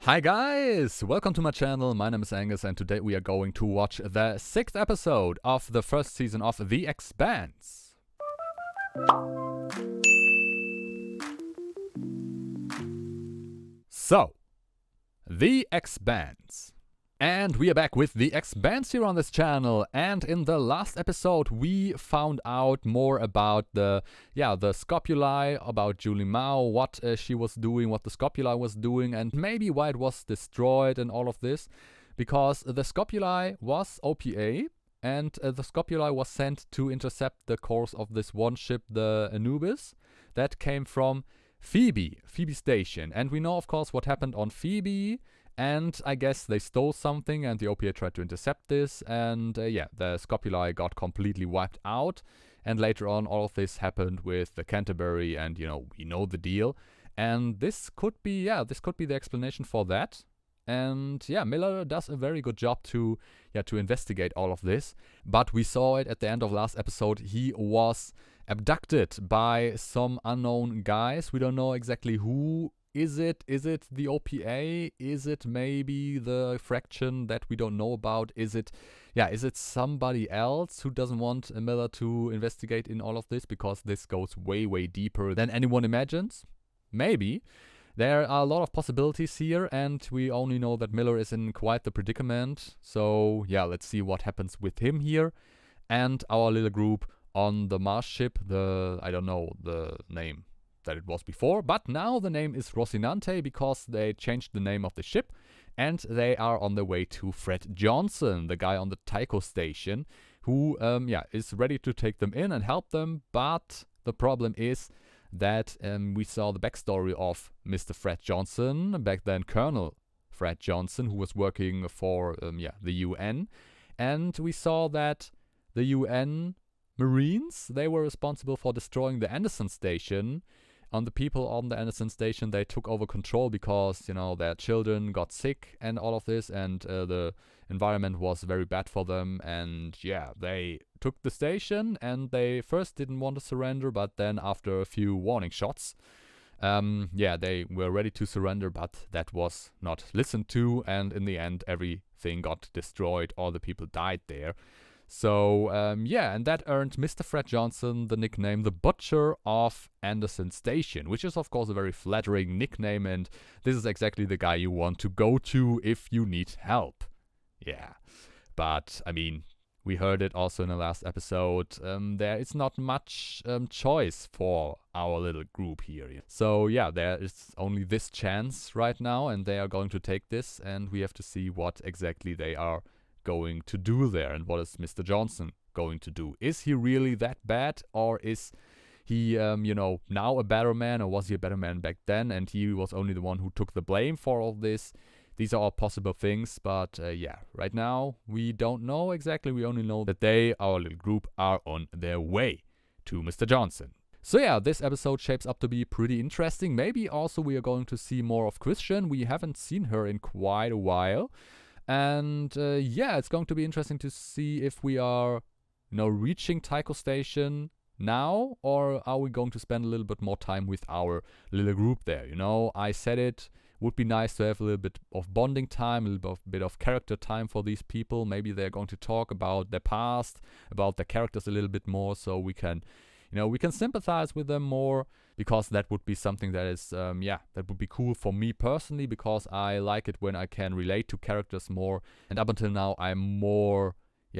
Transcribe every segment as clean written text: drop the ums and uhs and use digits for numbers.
Hi guys! Welcome to my channel, my name is Angus and today we are going to watch the 6th episode of the first season of The Expanse. So, The Expanse. And we are back with The Expanse here on this channel, and in the last episode we found out more about the scopuli, about Julie Mao, what she was doing, what the scopuli was doing, and maybe why it was destroyed and all of this. Because the scopuli was OPA, and the scopuli was sent to intercept the course of this one ship, the Anubis, that came from Phoebe Station. And we know of course what happened on Phoebe. And I guess they stole something and the OPA tried to intercept this, and the scopuli got completely wiped out. And later on all of this happened with the Canterbury, and we know the deal. And this could be the explanation for that. And Miller does a very good job to investigate all of this. But we saw it at the end of last episode. He was abducted by some unknown guys. We don't know exactly who. Is it the OPA? Is it maybe the fraction that we don't know about? Is it somebody else who doesn't want Miller to investigate in all of this? Because this goes way, way deeper than anyone imagines. Maybe. There are a lot of possibilities here, and we only know that Miller is in quite the predicament. So, let's see what happens with him here. And our little group on the Mars ship, I don't know the name that it was before, but now the name is Rocinante because they changed the name of the ship, and they are on their way to Fred Johnson, the guy on the Tycho station, who is ready to take them in and help them. But the problem is that we saw the backstory of Mr. Fred Johnson, back then Colonel Fred Johnson, who was working for the UN, and we saw that the UN Marines, they were responsible for destroying the Anderson station. On the people on the Anderson station, they took over control because, their children got sick and all of this, and the environment was very bad for them. And they took the station, and they first didn't want to surrender, but then after a few warning shots, they were ready to surrender, but that was not listened to, and in the end, everything got destroyed. All the people died there. So, and that earned Mr. Fred Johnson the nickname the Butcher of Anderson Station, which is, of course, a very flattering nickname, and this is exactly the guy you want to go to if you need help. Yeah, but, we heard it also in the last episode, there is not much choice for our little group here. So, there is only this chance right now, and they are going to take this, and we have to see what exactly they are going to do there, and what is Mr. Johnson going to do. Is he really that bad, or is he now a better man, or was he a better man back then and he was only the one who took the blame for all this? These are all possible things, but right now we don't know exactly. We only know that they, our little group, are on their way to Mr. Johnson. So this episode shapes up to be pretty interesting. Maybe also we are going to see more of Chrisjean. We haven't seen her in quite a while. And it's going to be interesting to see if we are, reaching Tycho Station now, or are we going to spend a little bit more time with our little group there? I said it would be nice to have a little bit of bonding time, a little bit of character time for these people. Maybe they're going to talk about their past, about their characters a little bit more, so we can sympathize with them more, because that would be something that is, that would be cool for me personally, because I like it when I can relate to characters more. And up until now, I'm more,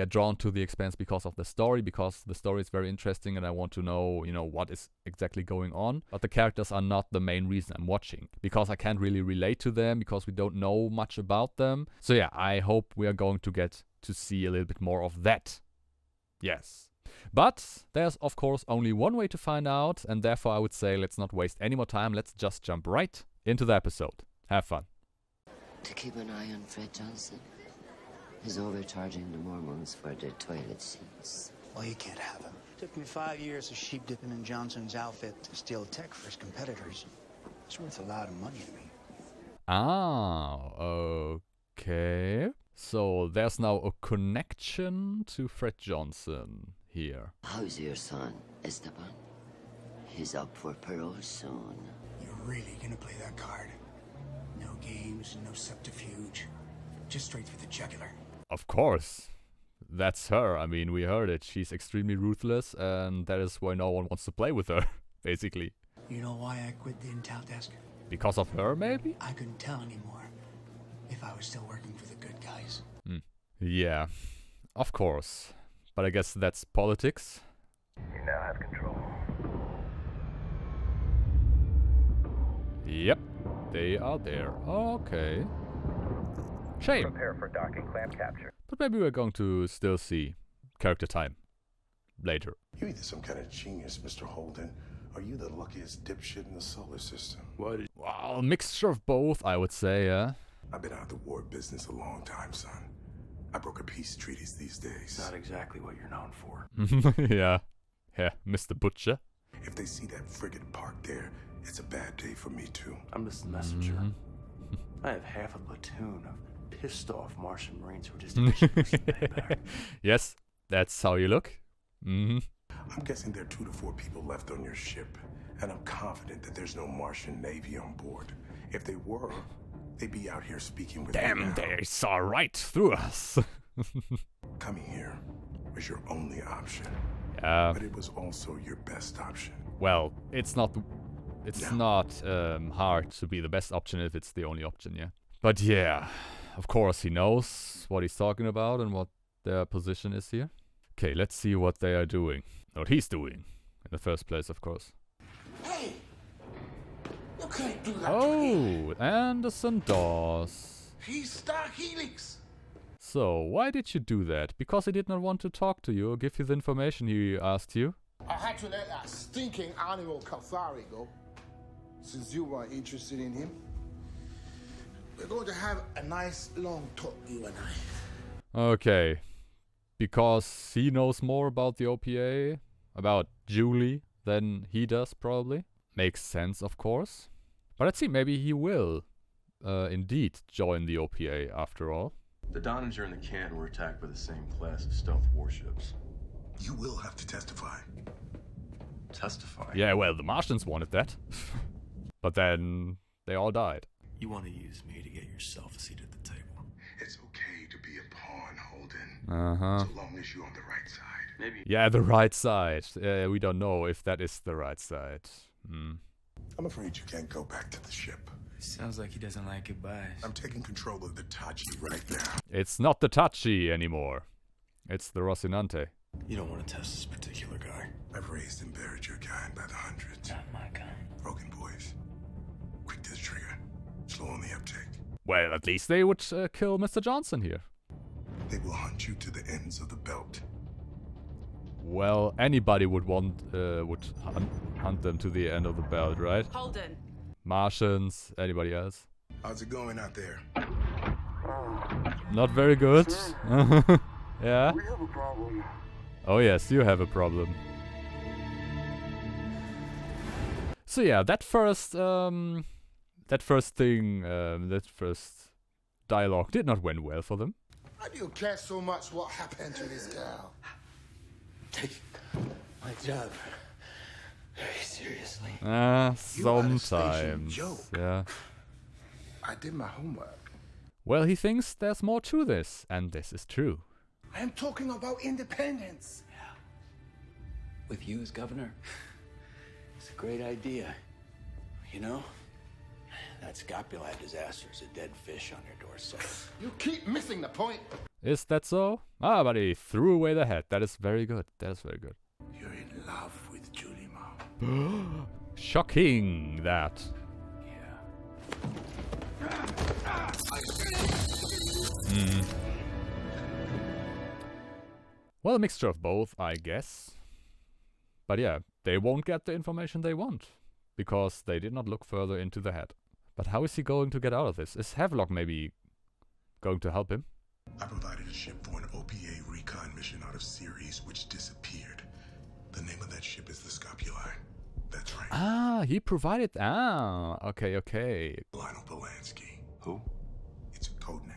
drawn to The Expanse because of the story, because the story is very interesting and I want to know, what is exactly going on. But the characters are not the main reason I'm watching, because I can't really relate to them, because we don't know much about them. So I hope we are going to get to see a little bit more of that. Yes. But there's, of course, only one way to find out, and therefore I would say let's not waste any more time. Let's just jump right into the episode. Have fun. To keep an eye on Fred Johnson. He's overcharging the Mormons for their toilet seats. Well, you can't have him. Took me 5 years of sheep dipping in Johnson's outfit to steal tech for his competitors. It's worth a lot of money to me. Okay. So there's now a connection to Fred Johnson here. How's your son, Esteban? He's up for parole soon. You're really gonna play that card? No games, no subterfuge. Just straight for the jugular. Of course. That's her. I mean, we heard it. She's extremely ruthless, and that is why no one wants to play with her, basically. You know why I quit the intel desk? Because of her, maybe? I couldn't tell anymore if I was still working for the good guys. Yeah, of course. But I guess that's politics. You now have control. Yep, they are there. Okay. Shame. Prepare for docking clamp capture. But maybe we're going to still see character time later. You're either some kind of genius, Mr. Holden, or you the luckiest dipshit in the solar system. What? Well, mixture of both, I would say, yeah. I've been out of the war business a long time, son. I broker peace treaties these days. Not exactly what you're known for. Yeah. Yeah, Mr. Butcher. If they see that frigate parked there, it's a bad day for me, too. I'm just the messenger. I have half a platoon of pissed off Martian Marines who are just itching for some payback. Yes, that's how you look. I'm guessing there are 2 to 4 people left on your ship, and I'm confident that there's no Martian Navy on board. If they were, they'd be out here speaking with you Damn, now. they saw right through us. Coming here was your only option, Yeah. but it was also your best option. Well, it's not hard to be the best option if it's the only option, yeah. But yeah, of course he knows what he's talking about and what their position is here. Okay, let's see what they are doing. What he's doing in the first place, of course. Hey! You can't do that. Oh, Anderson Dawes. He's Star Helix. So, why did you do that? Because he did not want to talk to you or give you the information he asked you? I had to let that stinking animal Cathari go. Since you weren't interested in him. We're going to have a nice long talk, you and I. Okay. Because he knows more about the OPA, about Julie, than he does, probably. Makes sense, of course. But let's see, maybe he will indeed join the OPA after all. The Donninger and the Can were attacked by the same class of stealth warships. You will have to testify. Testify? Yeah, well, the Martians wanted that. But then they all died. You want to use me to get yourself a seat at the table. It's okay to be a pawn, Holden. Uh-huh. So long as you're on the right side. Maybe. Yeah, the right side. We don't know if that is the right side. I'm afraid you can't go back to the ship. Sounds like he doesn't like goodbyes. I'm taking control of the Tachi right now. It's not the Tachi anymore. It's the Rocinante. You don't want to test this particular guy. I've raised and buried your kind by the hundreds. Not my kind. Broken boys. Quick to the trigger. Slow on the uptake. Well, at least they would kill Mr. Johnson here. They will hunt you to the ends of the belt. Well, anybody would hunt them to the end of the belt, right? Holden. Martians, anybody else? How's it going out there? Not very good. Yeah? We have a problem. Oh yes, you have a problem. So yeah, that first dialogue did not went well for them. Why do you care so much what happened to this girl? Take my job very seriously. You are a station Sometimes. joke. Yeah. I did my homework. Well, he thinks there's more to this, and this is true. I am talking about independence. With you as governor, it's a great idea. You know, that Scapula disaster is a dead fish on your doorstep. You keep missing the point. Is that so? Ah, but he threw away the head. That is very good. That is very good. You're in love with Julie, Mom. Shocking, that. Well, a mixture of both, I guess. But yeah, they won't get the information they want, because they did not look further into the head. But how is he going to get out of this? Is Havelock maybe going to help him? I provided a ship for an OPA recon mission out of Ceres, which disappeared. The name of that ship is the Scapuli. That's right. Ah, he provided... Ah, okay. Lionel Polanski. Who? It's a code name.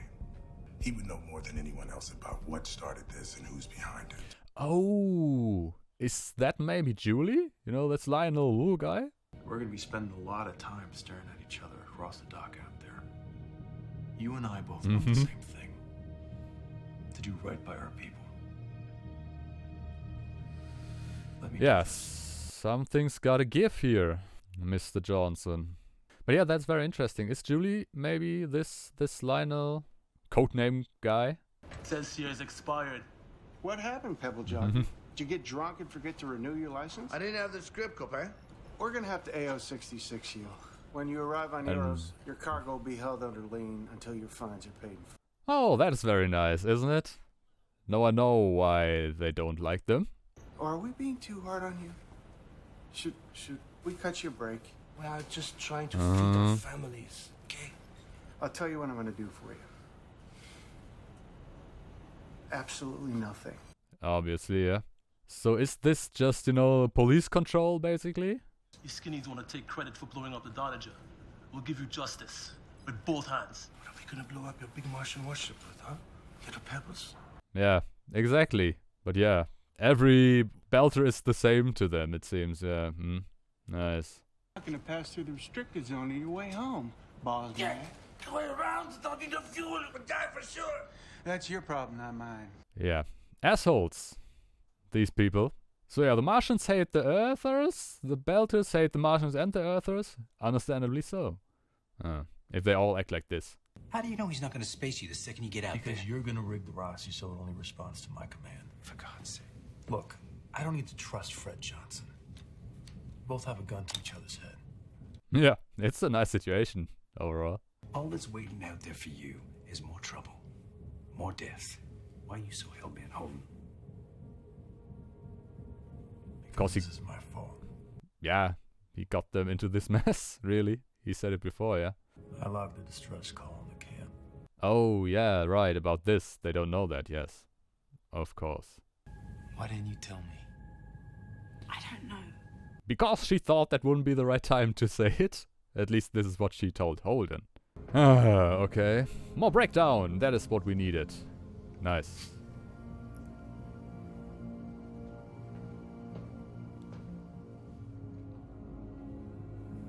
He would know more than anyone else about what started this and who's behind it. Oh, is that maybe Julie? You know, that's Lionel Wu guy? We're gonna be spending a lot of time staring at each other across the dock out there. You and I both want the same thing. To do right by our people. Let me do Yes, this. something's gotta give here, Mr. Johnson. But yeah, that's very interesting. Is Julie maybe this Lionel codename guy? Says Ceres expired. What happened, Pebblejaw? Did you get drunk and forget to renew your license? I didn't have the script, Copain. We're gonna have to AO-66 you. When you arrive on Eros, your cargo will be held under lien until your fines are paid. Oh, that is very nice, isn't it? Now I know why they don't like them. Or are we being too hard on you? Should we cut you a break? We are just trying to feed our families, okay? I'll tell you what I'm gonna do for you. Absolutely nothing. Obviously, yeah. So is this just, you know, police control, basically? You skinnies want to take credit for blowing up the Dodger. We'll give you justice. With both hands. What are we gonna blow up your big Martian warship with, huh? Little pebbles? Yeah, exactly. But yeah, every belter is the same to them, it seems, yeah. Nice. Not gonna pass through the restricted zone on your way home, boss man. The way around, don't need the fuel, we'll die for sure. That's your problem, not mine. Yeah. Assholes. These people. So yeah, the Martians hate the Earthers, the Belters hate the Martians and the Earthers. Understandably so. If they all act like this. How do you know he's not going to space you the second you get out Because there? you're gonna rig the Rossi so it only responds to my command. For God's sake. Look, I don't need to trust Fred Johnson. We both have a gun to each other's head. Yeah, it's a nice situation, overall. All that's waiting out there for you is more trouble. More death. Why are you so hell-bent, Holden? Because This is my fault. yeah, he got them into this mess, really. He said it before, yeah. I logged the distress call in the camp. Oh, yeah, right, about this. They don't know that, yes. Of course. Why didn't you tell me? I don't know. Because she thought that wouldn't be the right time to say it. At least this is what she told Holden. Okay. More breakdown. That is what we needed. Nice.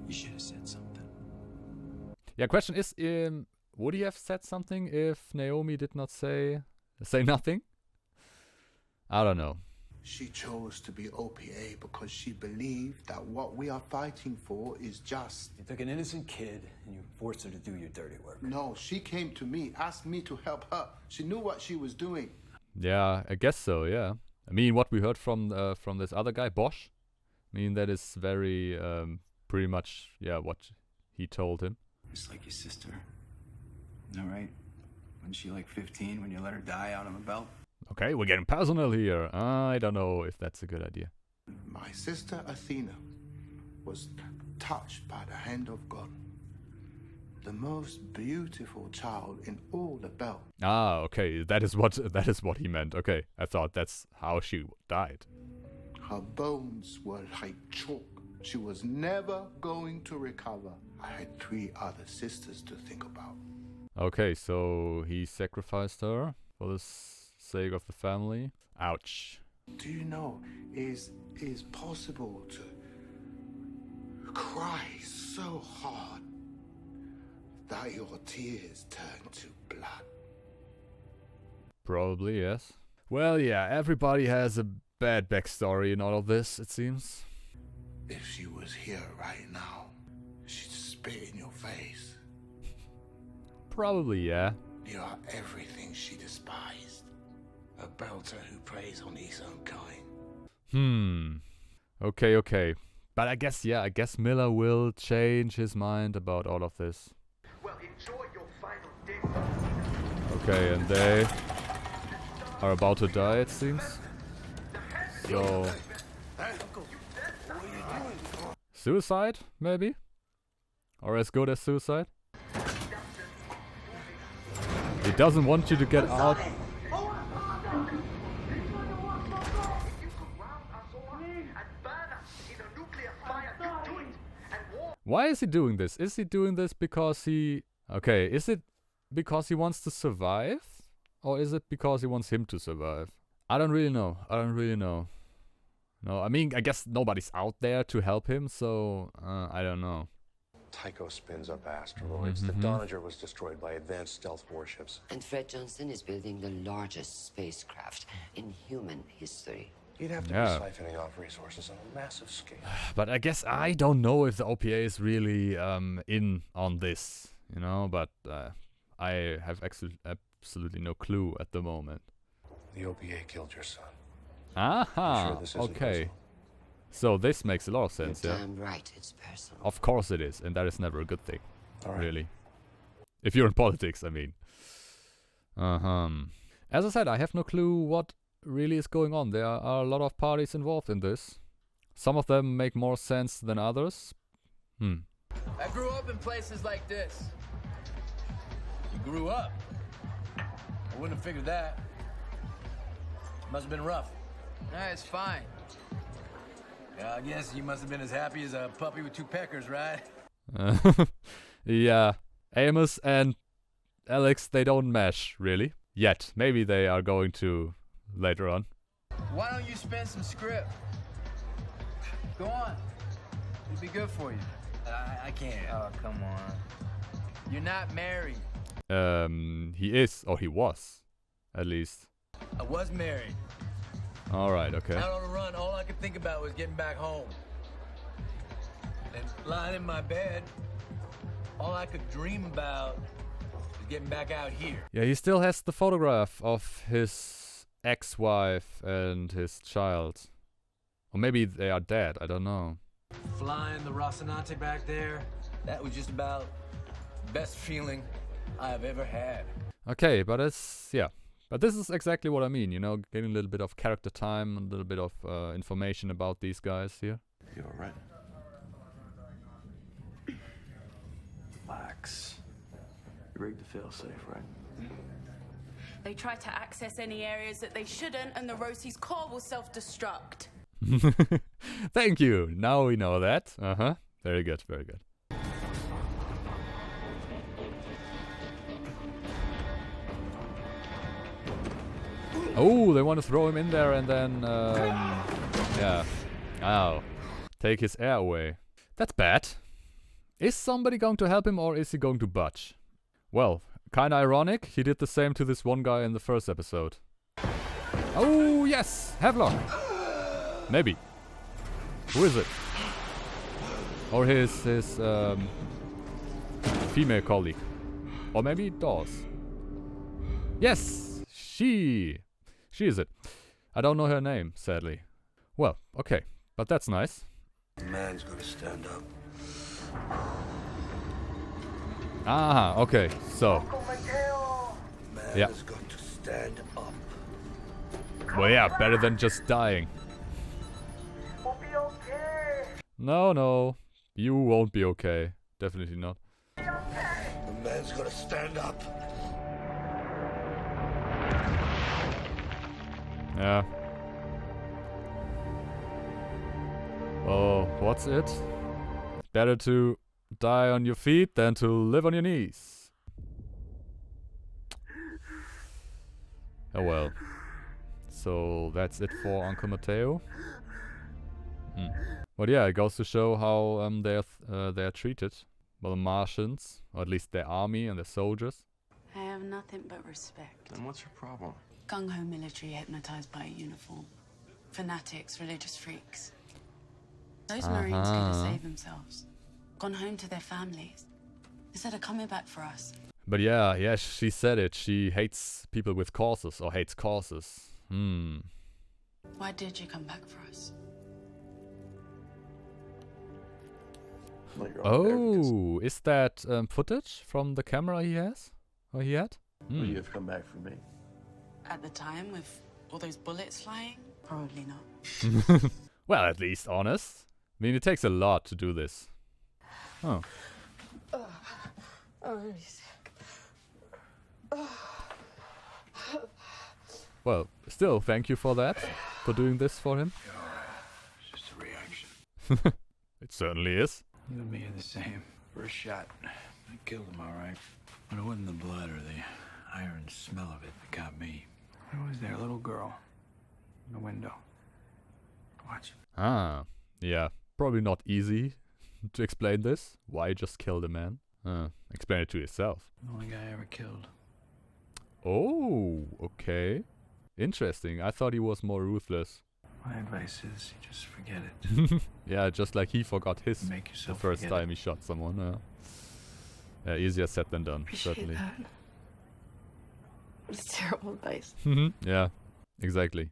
You should have said something. Yeah, question is, would he have said something if Naomi did not say nothing? I don't know. She chose to be OPA because she believed that what we are fighting for is just. You took an innocent kid and you forced her to do your dirty work. No, she came to me, asked me to help her. She knew what she was doing. Yeah, I guess so, yeah. I mean, what we heard from this other guy, Bosch, I mean, that is very, pretty much, yeah, what he told him. Just like your sister. All right? Wasn't she like 15 when you let her die out on a belt? Okay, we're getting personal here. I don't know if that's a good idea. My sister Athena was touched by the hand of God. The most beautiful child in all the belt. Ah, okay, that is what he meant. Okay, I thought that's how she died. Her bones were like chalk. She was never going to recover. I had 3 other sisters to think about. Okay, so he sacrificed her for the sake of the family. Ouch. Do you know, is possible to cry so hard that your tears turn to blood? Probably, yes. Well, yeah, everybody has a bad backstory in all of this, it seems. If she was here right now, she'd spit in your face. Probably, yeah. You are everything she despised. A belter who preys on his own kind. Okay. But I guess Miller will change his mind about all of this. Well, enjoy your final dinner. Okay, and they are about to die, it seems. So... suicide, maybe? Or as good as suicide? He doesn't want you to get out. Why is he doing this? Is he doing this because he... Okay, is it because he wants to survive? Or is it because he wants him to survive? I don't really know. No, I mean, I guess nobody's out there to help him, so I don't know. Tycho spins up asteroids. The Doniger was destroyed by advanced stealth warships. And Fred Johnson is building the largest spacecraft in human history. You'd have to be siphoning off resources on a massive scale. But I guess I don't know if the OPA is really in on this, you know, but I have absolutely no clue at the moment. The OPA killed your son. Aha, Sure okay. Personal? So this makes a lot of sense, You're yeah. damn right, it's personal. Of course it is, and that is never a good thing, All right. really. If you're in politics, I mean. As I said, I have no clue what really is going on. There are a lot of parties involved in this. Some of them make more sense than others. I grew up in places like this. You grew up. I wouldn't have figured that. Must have been rough. Nah, it's fine. I guess you must have been as happy as a puppy with 2 peckers, right? Yeah, Amos and Alex, they don't mesh, really. Yet. Maybe they are going to later on. Why don't you spend some script? Go on. It'd be good for you. I can't. Oh, come on. You're not married. He is, or he was, at least. I was married. Alright, okay. Out on the run, all I could think about was getting back home. And lying in my bed, all I could dream about was getting back out here. Yeah, he still has the photograph of his ex-wife and his child. Or maybe they are dead, I don't know. Flying the Rocinante back there, that was just about the best feeling I've ever had. Okay, but it's, yeah. But this is exactly what I mean, you know, getting a little bit of character time, a little bit of information about these guys here. You all right? Relax. You're rigged to fail safe, right? They try to access any areas that they shouldn't, and the Rosie's core will self-destruct. Thank you. Now we know that. Very good, very good. Oh, they want to throw him in there and then, yeah. Ow. Take his air away. That's bad. Is somebody going to help him or is he going to budge? Well, kinda ironic. He did the same to this one guy in the first episode. Oh, yes! Havelock! Maybe. Who is it? Or his female colleague. Or maybe Dawes. Yes! She is it. I don't know her name, sadly. Well, okay. But that's nice. The man's gonna stand up. Ah, okay. So. Yeah. Man's got to stand up. Well, yeah, better than just dying. No. You won't be okay. Definitely not. The man's gonna stand up. Yeah. Oh, what's it? Better to die on your feet than to live on your knees. Oh well. So that's it for Uncle Mateo. But yeah, it goes to show how they're treated by the Martians, or at least their army and their soldiers. I have nothing but respect. Then what's your problem? Gung-ho military hypnotized by a uniform. Fanatics, religious freaks. Those Marines could have saved themselves. Gone home to their families. Instead of coming back for us. But yeah, she said it. She hates people with causes, or hates causes. Why did you come back for us? Oh, is that footage from the camera he has? Or he had? Would you have come back for me? At the time, with all those bullets flying? Probably not. Well, at least honest. I mean, it takes a lot to do this. Oh. Well, still, thank you for that. For doing this for him. You're alright. It's just a reaction. It certainly is. You and me are the same. First shot, I killed him, alright. But it wasn't the blood or the iron smell of it that got me. There was their little girl in the window. Watch. Ah, yeah. Probably not easy to explain this? Why just kill the man? Explain it to yourself. The only guy I ever killed. Oh, okay. Interesting. I thought he was more ruthless. My advice is you just forget it. Yeah, just like he forgot his Make the yourself first forget time he shot someone. Yeah, easier said than done, certainly. That. It's terrible advice. Yeah, exactly.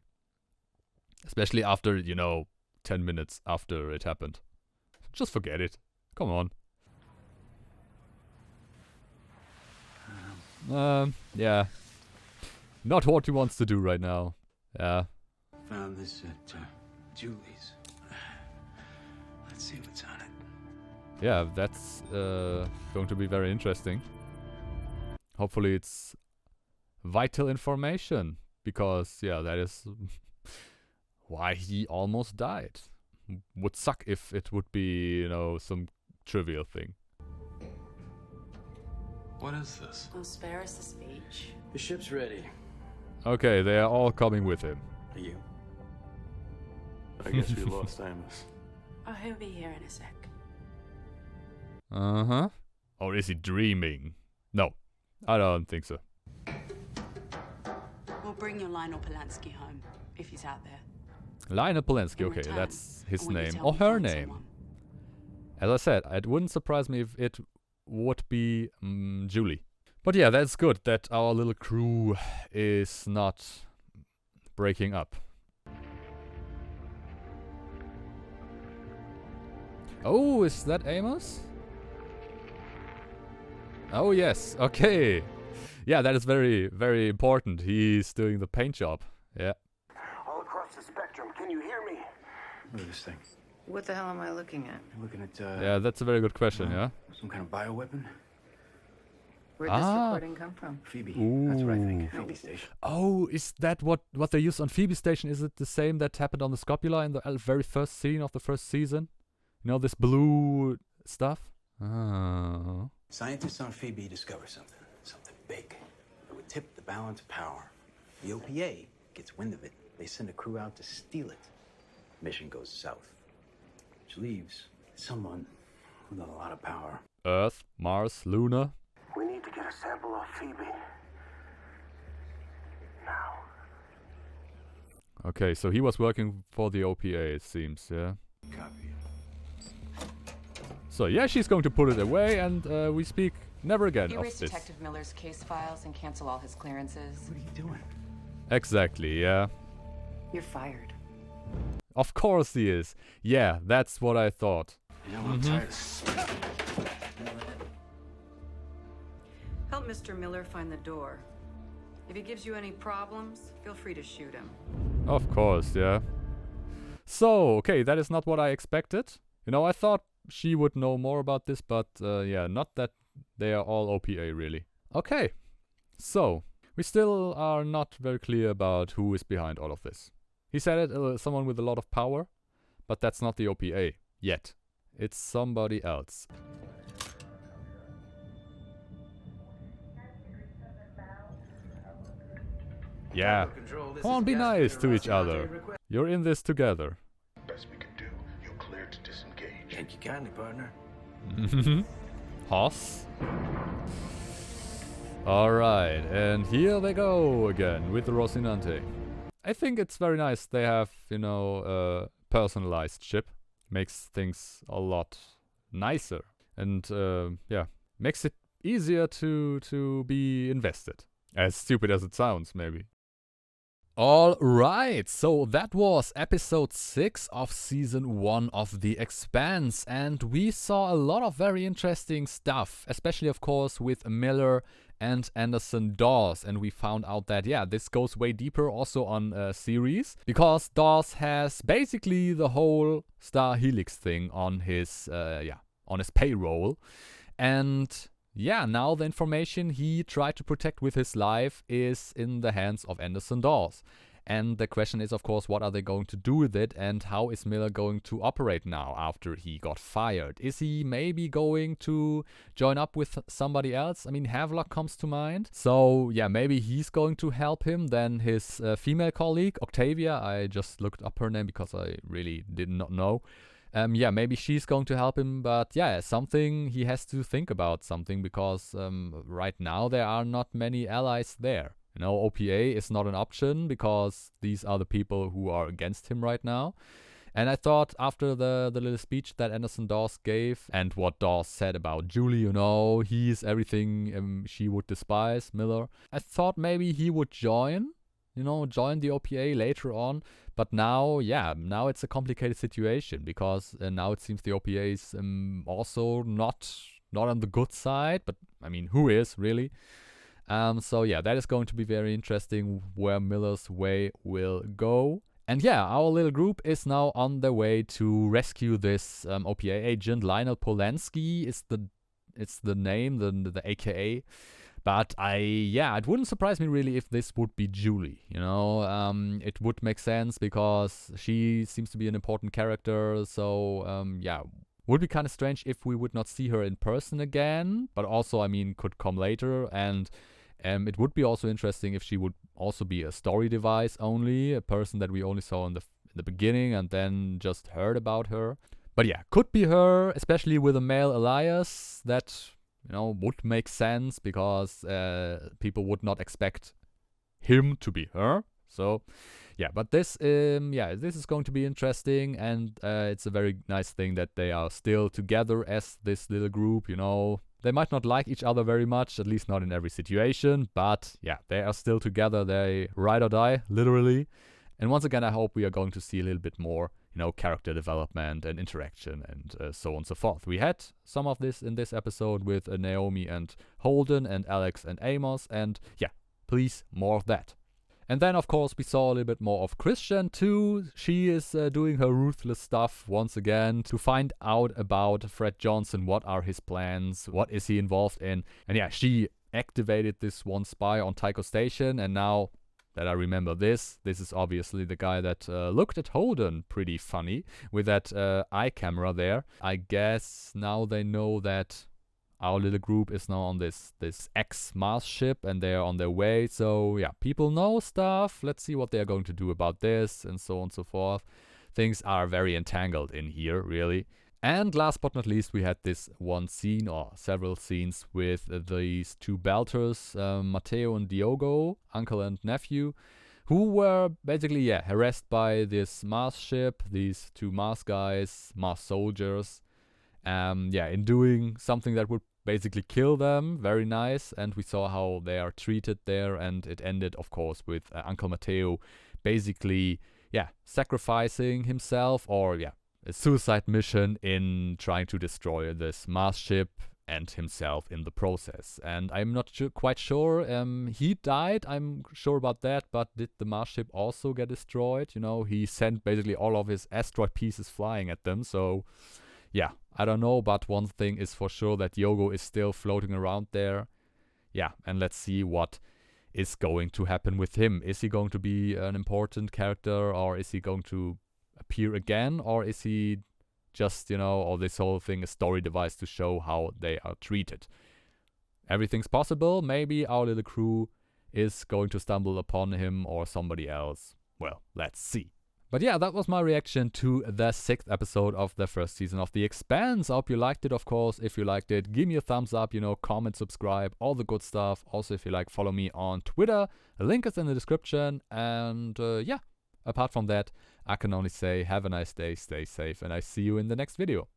Especially after, 10 minutes after it happened. Just forget it. Come on. Yeah. Not what he wants to do right now. Yeah. Found this at Julie's. Let's see what's on it. Yeah, that's going to be very interesting. Hopefully it's vital information. Because, yeah, that is why he almost died. Would suck if it would be, some trivial thing. What is this? Oh, spare us the speech. The ship's ready. Okay, they are all coming with him. Are you? I guess we lost Amos. Oh, he'll be here in a sec. Uh-huh. Or is he dreaming? No, I don't think so. We'll bring your Lionel Polanski home, if he's out there. Lionel Polanski, In okay, return, that's his I want you to name. tell Or me her find name. someone. As I said, it wouldn't surprise me if it would be Julie. But yeah, that's good that our little crew is not breaking up. Oh, is that Amos? Oh yes, okay. Yeah, that is very, very important. He's doing the paint job. Yeah. All across the spectrum, can you hear me? Look at this thing. What the hell am I looking at? You're looking at Yeah, that's a very good question, yeah? some kind of bioweapon? Where'd this recording come from? Phoebe. That's what I think. Ooh. Phoebe Station. Oh, is that what they used on Phoebe Station? Is it the same that happened on the Scopula in the very first scene of the first season? This blue stuff? Oh. Scientists on Phoebe discover something big that would tip the balance of power. The OPA gets wind of it. They send a crew out to steal it. Mission goes south, which leaves someone with a lot of power. Earth, Mars, Luna. We need to get a sample of Phoebe. Now. Okay, so he was working for the OPA, it seems, yeah? Copy. So yeah, she's going to put it away, and we speak never again of Erase this. Detective Miller's case files and cancel all his clearances. What are you doing? Exactly, yeah. You're fired. Of course he is. Yeah, that's what I thought. You know, I'm tired Help Mr. Miller find the door. If he gives you any problems, feel free to shoot him. Of course, yeah. So, okay, that is not what I expected. I thought she would know more about this, but yeah, not that they are all OPA, really. Okay, so, we still are not very clear about who is behind all of this. He said it, someone with a lot of power, but that's not the OPA, yet. It's somebody else. Yeah, come on, be nice to each other. You're in this together. Best we can do. You're cleared to disengage. Thank you kindly, partner. Hoss. Alright, and here they go again with the Rocinante. I think it's very nice they have, a personalized ship. Makes things a lot nicer. And, yeah, makes it easier to be invested. As stupid as it sounds, maybe. Alright, so that was episode 6 of season 1 of The Expanse, and we saw a lot of very interesting stuff, especially of course with Miller and Anderson Dawes, and we found out that, yeah, this goes way deeper also on Ceres, because Dawes has basically the whole Star Helix thing on his, on his payroll, and yeah, now the information he tried to protect with his life is in the hands of Anderson Dawes. And the question is, of course, what are they going to do with it, and how is Miller going to operate now after he got fired? Is he maybe going to join up with somebody else? I mean, Havelock comes to mind. So, yeah, maybe he's going to help him. Then his female colleague, Octavia, I just looked up her name because I really did not know. yeah, maybe she's going to help him, but yeah, something he has to think about something, because right now there are not many allies there. You know, OPA is not an option because these are the people who are against him right now. And I thought after the little speech that Anderson Dawes gave and what Dawes said about Julie, you know, he's everything she would despise, Miller. I thought maybe he would join the OPA later on. But now, yeah, now it's a complicated situation, because now it seems the OPA is also not on the good side. But, I mean, who is, really? So, yeah, that is going to be very interesting where Miller's way will go. And yeah, our little group is now on their way to rescue this OPA agent. Lionel Polanski is the name, the AKA. But it wouldn't surprise me really if this would be Julie, you know. It would make sense because she seems to be an important character. So would be kind of strange if we would not see her in person again. But also, I mean, could come later. And it would be also interesting if she would also be a story device only, a person that we only saw in the beginning and then just heard about her. But yeah, could be her, especially with a male alias. That, you know, would make sense because people would not expect him to be her. So yeah, but this is going to be interesting, and it's a very nice thing that they are still together as this little group, you know. They might not like each other very much, at least not in every situation, but yeah, they are still together. They ride or die, literally. And once again, I hope we are going to see a little bit more, you know, character development and interaction and so on and so forth. We had some of this in this episode with Naomi and Holden and Alex and Amos, and yeah, please, more of that. And then, of course, we saw a little bit more of Chrisjean too. She is doing her ruthless stuff once again to find out about Fred Johnson. What are his plans? What is he involved in? And yeah, she activated this one spy on Tycho Station. And now that I remember this is obviously the guy that looked at Holden pretty funny with that eye camera there. I guess now they know that our little group is now on this ex-Mars ship and they are on their way. So yeah, people know stuff. Let's see what they are going to do about this and so on and so forth. Things are very entangled in here, really. And last but not least, we had this one scene or several scenes with these two belters, Mateo and Diogo, uncle and nephew, who were basically, harassed by this Mars ship, these two Mars guys, Mars soldiers. In doing something that would basically kill them. Very nice. And we saw how they are treated there, and it ended, of course, with Uncle Mateo basically, sacrificing himself, or a suicide mission in trying to destroy this Mars ship and himself in the process. And I'm not quite sure. He died, I'm sure about that, but did the Mars ship also get destroyed? You know, he sent basically all of his asteroid pieces flying at them, so yeah, I don't know, but one thing is for sure, that Diogo is still floating around there. Yeah, and let's see what is going to happen with him. Is he going to be an important character, or is he going to appear again, or is he just, or this whole thing a story device to show how they are treated? Everything's possible. Maybe our little crew is going to stumble upon him or somebody else. Well, let's see. But yeah, that was my reaction to the 6th episode of the first season of The Expanse. I hope you liked it, of course. If you liked it, give me a thumbs up, comment, subscribe, all the good stuff. Also, if you like, follow me on Twitter. The link is in the description. And apart from that, I can only say have a nice day, stay safe, and I see you in the next video.